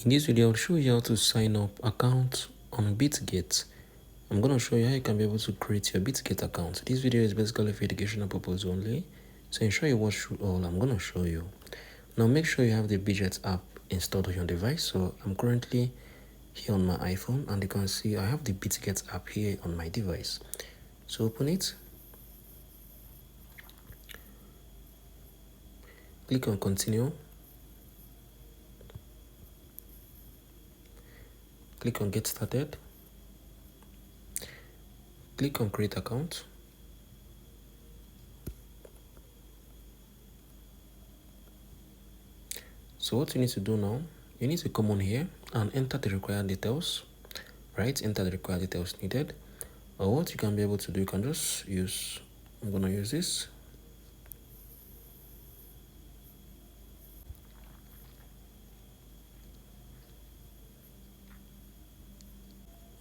In this video, I'll show you how to sign up account on Bitget. I'm going to show you how you can be able to create your Bitget account. This video is basically for educational purpose only, so ensure you watch through all I'm going to show you. Now make sure you have the Bitget app installed on your device. So I'm currently here on my iPhone, and you can see I have the Bitget app here on my device. So open it, click on continue, click on get started, click on create account. So what you need to do now, you need to come on here and enter the required details, right? Enter the required details needed. Or what you can be able to do, you can just use, I'm going to use this.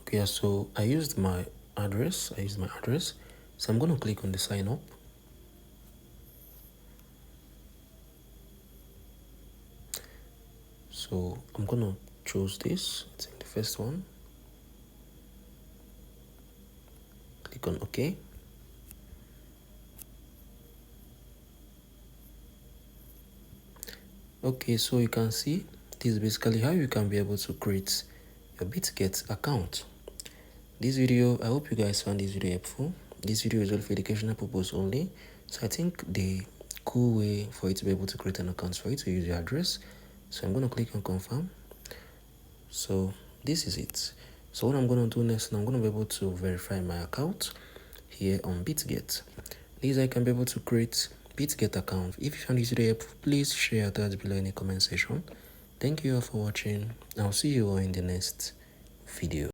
Okay, so I used my address. So I'm going to click on the sign up. So I'm going to choose this. I think the first one. Click on OK. Okay, so you can see this is basically how you can be able to create your Bitget account. This video, I hope you guys found this video helpful. This video is all for educational purpose only. So I think the cool way for you to be able to create an account for you to use your address. So I'm going to click on confirm. So this is it. So what I'm going to do next, I'm going to be able to verify my account here on Bitget. These I can be able to create Bitget account. If you found this video helpful, please share your thoughts below in the comment section. Thank you all for watching. I'll see you all in the next video.